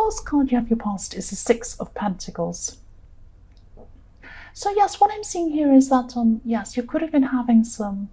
first card you have your past is the Six of Pentacles. So yes, what I'm seeing here is that yes, you could have been having some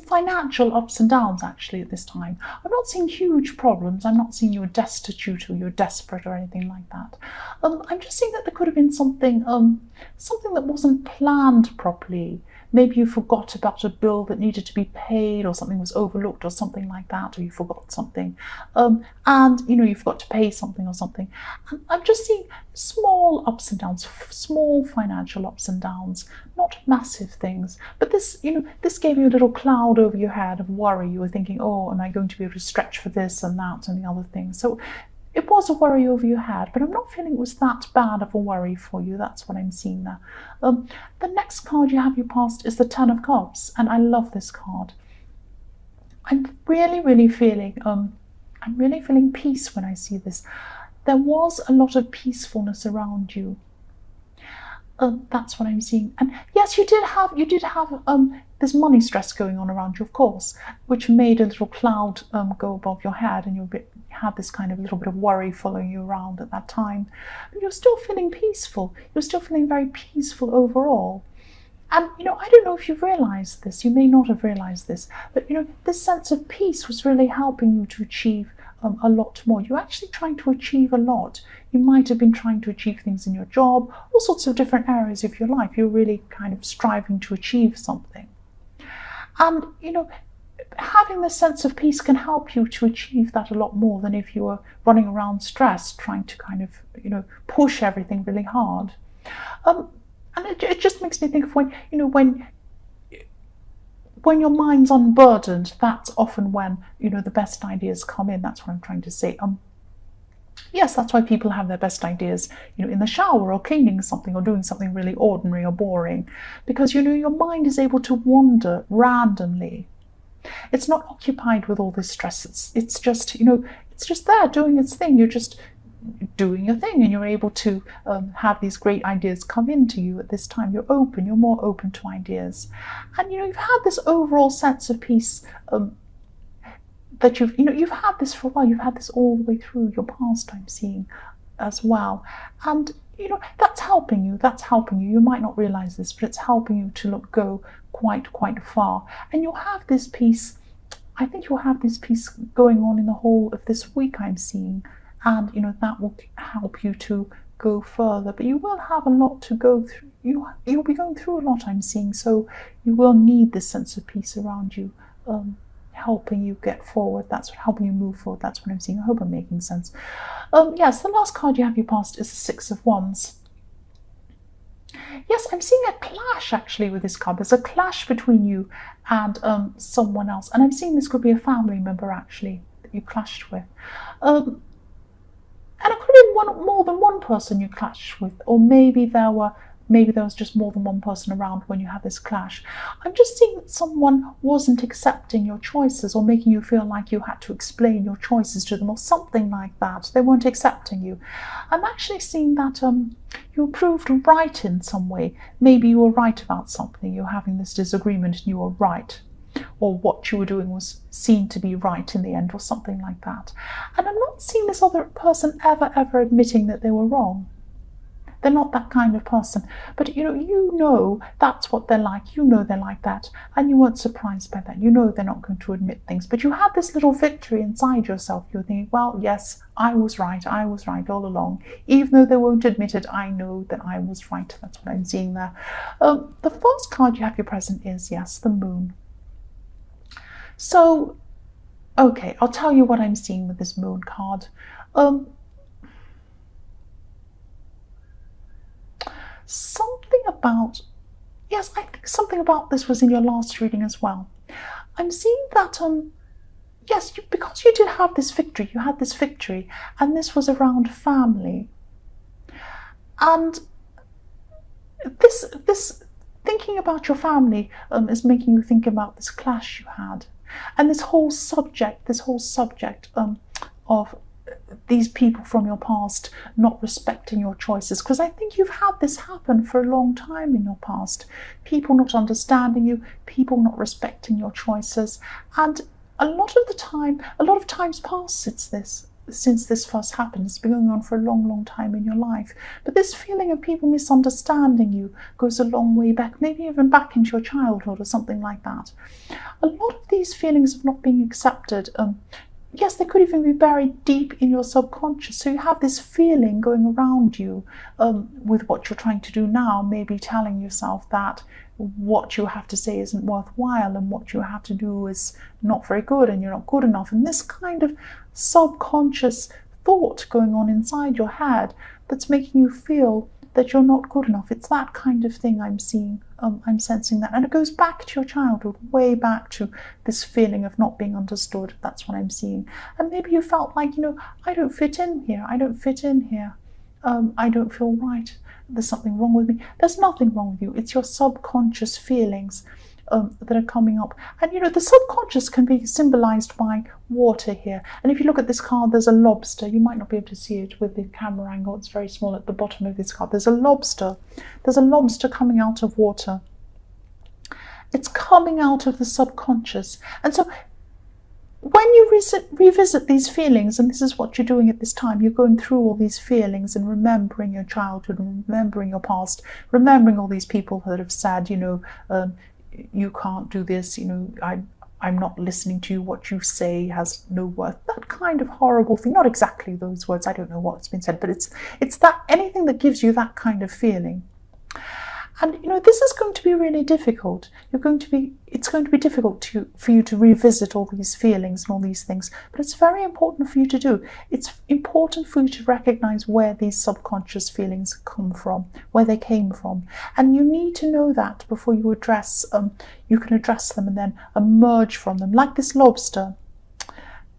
financial ups and downs actually at this time. I'm not seeing huge problems. I'm not seeing you're destitute or you're desperate or anything like that. I'm just seeing that there could have been something that wasn't planned properly. Maybe you forgot about a bill that needed to be paid, or something was overlooked or something like that, or you forgot something, and you forgot to pay something or something. And I'm just seeing small ups and downs, small financial ups and downs, not massive things. But this gave you a little cloud over your head of worry. You were thinking, oh, am I going to be able to stretch for this and that and the other thing? So it was a worry over your head, but I'm not feeling it was that bad of a worry for you. That's what I'm seeing there. The next card you have your past is the Ten of Cups, and I love this card. I'm really feeling peace when I see this. There was a lot of peacefulness around you. That's what I'm seeing. And yes, you did have this money stress going on around you, of course, which made a little cloud go above your head, and you had this kind of little bit of worry following you around at that time. But you're still feeling peaceful. You're still feeling very peaceful overall. And I don't know if you've realized this. You may not have realized this, but this sense of peace was really helping you to achieve a lot more. You're actually trying to achieve a lot. You might have been trying to achieve things in your job, all sorts of different areas of your life. You're really kind of striving to achieve something. And, having this sense of peace can help you to achieve that a lot more than if you were running around stressed, trying to kind of, push everything really hard. And it just makes me think of when your mind's unburdened, that's often when, the best ideas come in. That's what I'm trying to say. Yes, that's why people have their best ideas, in the shower or cleaning something or doing something really ordinary or boring, because, your mind is able to wander randomly. It's not occupied with all this stress. It's just, it's just there doing its thing. You're just doing your thing, and you're able to have these great ideas come into you at this time. You're open. You're more open to ideas, and you've had this overall sense of peace. That you've had this for a while. You've had this all the way through your past, I'm seeing as well. And that's helping you. You might not realize this, but it's helping you to go quite far. And you'll have this peace. I think you'll have this peace going on in the whole of this week, I'm seeing. And that will help you to go further. But you will have a lot to go through. You'll be going through a lot, I'm seeing. So you will need this sense of peace around you, helping you get forward. That's helping you move forward. That's what I'm seeing. I hope I'm making sense. Yes, the last card you have your past is the Six of Wands. Yes, I'm seeing a clash actually with this card. There's a clash between you and someone else, and I'm seeing this could be a family member actually that you clashed with. And it could be more than one person you clashed with, or maybe there was just more than one person around when you had this clash. I'm just seeing that someone wasn't accepting your choices, or making you feel like you had to explain your choices to them, or something like that. They weren't accepting you. I'm actually seeing that you were proved right in some way. Maybe you were right about something. You're having this disagreement and you were right. Or what you were doing was seen to be right in the end, or something like that. And I'm not seeing this other person ever admitting that they were wrong. They're not that kind of person. But you know that's what they're like. They're like that. And you weren't surprised by that. They're not going to admit things. But you had this little victory inside yourself. You're thinking, well, yes, I was right all along. Even though they won't admit it, I know that I was right. That's what I'm seeing there. The first card you have your present is, yes, the Moon. So, okay, I'll tell you what I'm seeing with this Moon card. Something about, yes, I think something about this was in your last reading as well. I'm seeing that, yes, because you did have this victory, you had this victory, and this was around family. And this thinking about your family is making you think about this clash you had. And this whole subject of these people from your past not respecting your choices, because I think you've had this happen for a long time in your past. People not understanding you, people not respecting your choices, and a lot of times past since this first happened. It's been going on for a long, long time in your life. But this feeling of people misunderstanding you goes a long way back, maybe even back into your childhood or something like that. A lot of these feelings of not being accepted, yes, they could even be buried deep in your subconscious. So you have this feeling going around you with what you're trying to do now, maybe telling yourself that what you have to say isn't worthwhile and what you have to do is not very good and you're not good enough. And this kind of subconscious thought going on inside your head that's making you feel that you're not good enough. It's that kind of thing I'm seeing. I'm sensing that. And it goes back to your childhood, way back to this feeling of not being understood. That's what I'm seeing. And maybe you felt like, I don't fit in here. I don't fit in here. I don't feel right. There's something wrong with me. There's nothing wrong with you. It's your subconscious feelings that are coming up. And the subconscious can be symbolized by water here. And if you look at this card, there's a lobster. You might not be able to see it with the camera angle. It's very small at the bottom of this card. There's a lobster. There's a lobster coming out of water. It's coming out of the subconscious. And so when you revisit these feelings, and this is what you're doing at this time, you're going through all these feelings and remembering your childhood and remembering your past, remembering all these people that have said, you can't do this, I'm not listening to you, what you say has no worth, that kind of horrible thing. Not exactly those words, I don't know what's been said, but it's that anything that gives you that kind of feeling. And this is going to be really difficult. It's going to be difficult for you to revisit all these feelings and all these things, but it's very important for you to do. It's important for you to recognize where these subconscious feelings come from, where they came from. And you need to know that before you can address them and then emerge from them, like this lobster.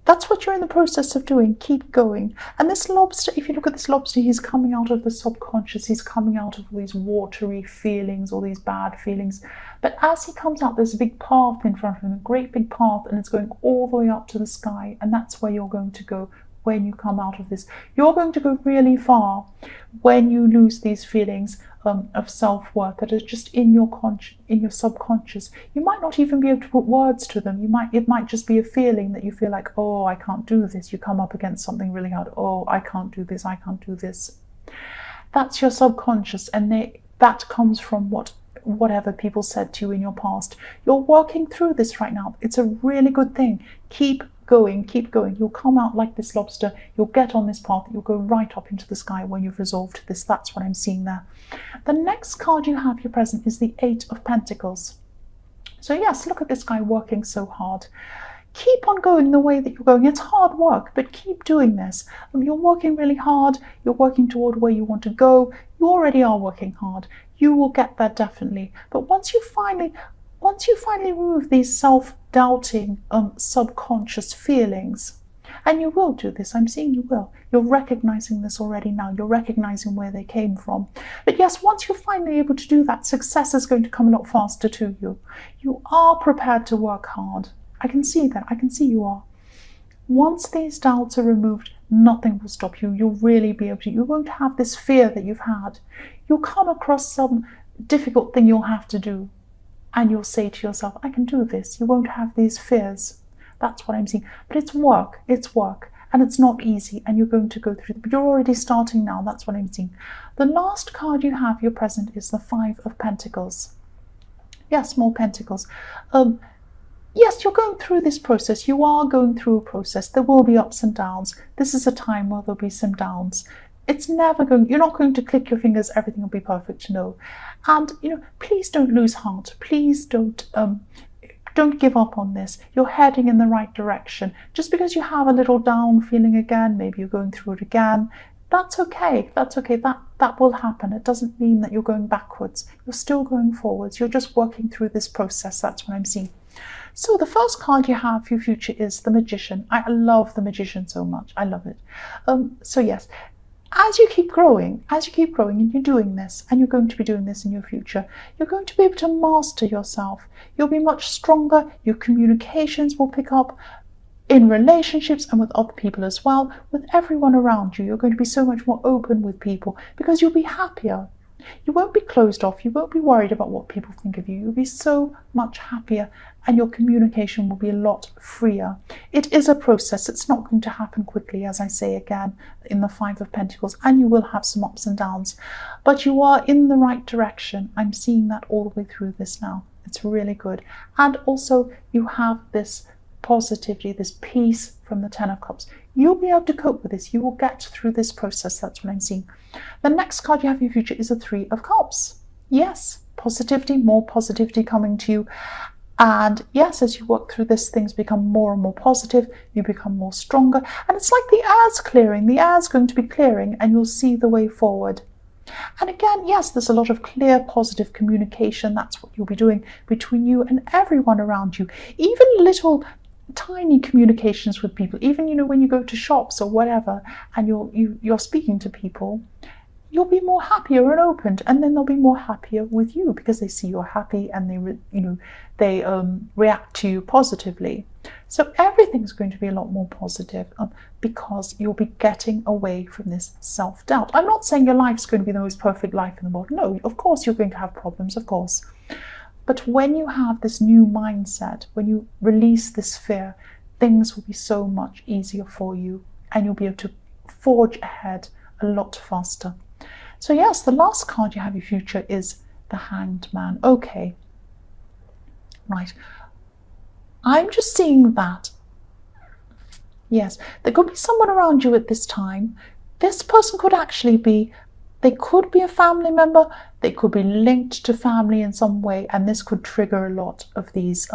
That's what you're in the process of doing. Keep going. And this lobster, if you look at this lobster, he's coming out of the subconscious. He's coming out of all these watery feelings, all these bad feelings. But as he comes out, there's a big path in front of him, a great big path, and it's going all the way up to the sky. And that's where you're going to go when you come out of this. You're going to go really far when you lose these feelings of self-worth that are just in your subconscious. You might not even be able to put words to them. It might just be a feeling that you feel like, oh, I can't do this. You come up against something really hard. Oh, I can't do this. I can't do this. That's your subconscious, and that comes from whatever people said to you in your past. You're working through this right now. It's a really good thing. Keep going. You'll come out like this lobster. You'll get on this path. You'll go right up into the sky when you've resolved this. That's what I'm seeing there. The next card you have your present is the Eight of Pentacles. So yes, look at this guy working so hard. Keep on going the way that you're going. It's hard work, but keep doing this. You're working really hard. You're working toward where you want to go. You already are working hard. You will get there definitely. But once you finally remove these self-doubting subconscious feelings, and you will do this, I'm seeing you will. You're recognizing this already now. You're recognizing where they came from. But yes, once you're finally able to do that, success is going to come a lot faster to you. You are prepared to work hard. I can see that. I can see you are. Once these doubts are removed, nothing will stop you. You'll really be able to. You won't have this fear that you've had. You'll come across some difficult thing you'll have to do, and you'll say to yourself, I can do this. You won't have these fears. That's what I'm seeing. But it's work, and it's not easy, and you're going to go through it. But you're already starting now. That's what I'm seeing. The last card you have, your present, is the Five of Pentacles. Yes, more pentacles. Yes, you're going through this process. You are going through a process. There will be ups and downs. This is a time where there'll be some downs. You're not going to click your fingers, everything will be perfect, no. And, please don't lose heart. Please don't give up on this. You're heading in the right direction. Just because you have a little down feeling again, maybe you're going through it again, that's okay. That's okay. That will happen. It doesn't mean that you're going backwards. You're still going forwards. You're just working through this process. That's what I'm seeing. So the first card you have for your future is the Magician. I love the Magician so much. I love it. So yes, as you keep growing and you're doing this, and you're going to be doing this in your future, you're going to be able to master yourself. You'll be much stronger. Your communications will pick up in relationships and with other people as well, with everyone around you. You're going to be so much more open with people because you'll be happier. You won't be closed off. You won't be worried about what people think of you. You'll be so much happier, and your communication will be a lot freer. It is a process. It's not going to happen quickly, as I say again, in the Five of Pentacles, and you will have some ups and downs. But you are in the right direction. I'm seeing that all the way through this now. It's really good. And also, you have this positivity, this peace from the Ten of Cups. You'll be able to cope with this. You will get through this process. That's what I'm seeing. The next card you have in your future is a Three of Cups. Yes, positivity, more positivity coming to you. And yes, as you work through this, things become more and more positive. You become more stronger. And it's like the air's clearing. The air's going to be clearing, and you'll see the way forward. And again, yes, there's a lot of clear, positive communication. That's what you'll be doing between you and everyone around you. Even little tiny communications with people, even when you go to shops or whatever, and you're speaking to people, you'll be more happier and opened, and then they'll be more happier with you because they see you're happy, and they react to you positively. So everything's going to be a lot more positive because you'll be getting away from this self-doubt. I'm not saying your life's going to be the most perfect life in the world. No, of course you're going to have problems, of course. But when you have this new mindset, when you release this fear, things will be so much easier for you, and you'll be able to forge ahead a lot faster. So yes, the last card you have in your future is the Hanged Man. Okay, right. I'm just seeing that. Yes, there could be someone around you at this time. This person could actually be, they could be a family member, they could be linked to family in some way, and this could trigger a lot of these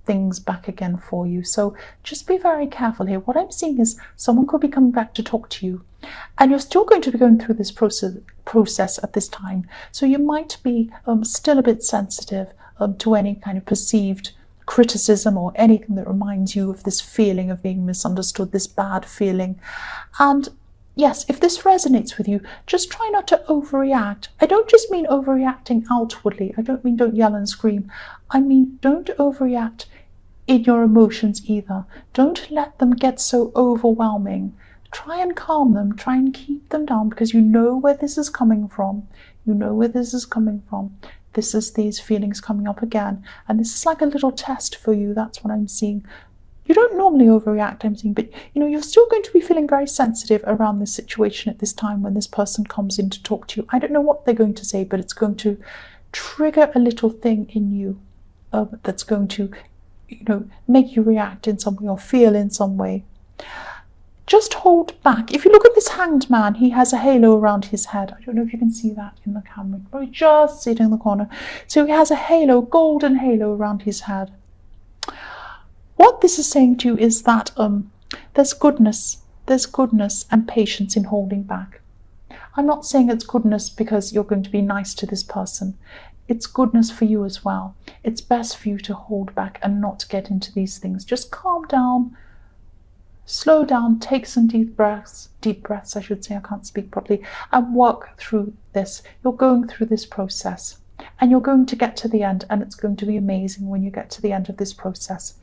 things back again for you. So just be very careful here. What I'm seeing is someone could be coming back to talk to you, and you're still going to be going through this process at this time. So you might be still a bit sensitive to any kind of perceived criticism or anything that reminds you of this feeling of being misunderstood, this bad feeling. And yes, if this resonates with you, just try not to overreact. I don't just mean overreacting outwardly. I don't mean don't yell and scream. I mean don't overreact in your emotions either. Don't let them get so overwhelming. Try and calm them. Try and keep them down, because you know where this is coming from. You know where this is coming from. This is these feelings coming up again. And this is like a little test for you. That's what I'm seeing. You don't normally overreact, I'm seeing, but you're still going to be feeling very sensitive around this situation at this time when this person comes in to talk to you. I don't know what they're going to say, but it's going to trigger a little thing in you that's going to, make you react in some way or feel in some way. Just hold back. If you look at this Hanged Man, he has a halo around his head. I don't know if you can see that in the camera. Probably just sitting in the corner. So he has a halo, golden halo around his head. What this is saying to you is that there's goodness and patience in holding back. I'm not saying it's goodness because you're going to be nice to this person. It's goodness for you as well. It's best for you to hold back and not get into these things. Just calm down, slow down, take some deep breaths, I should say, I can't speak properly, and work through this. You're going through this process, and you're going to get to the end, and it's going to be amazing when you get to the end of this process.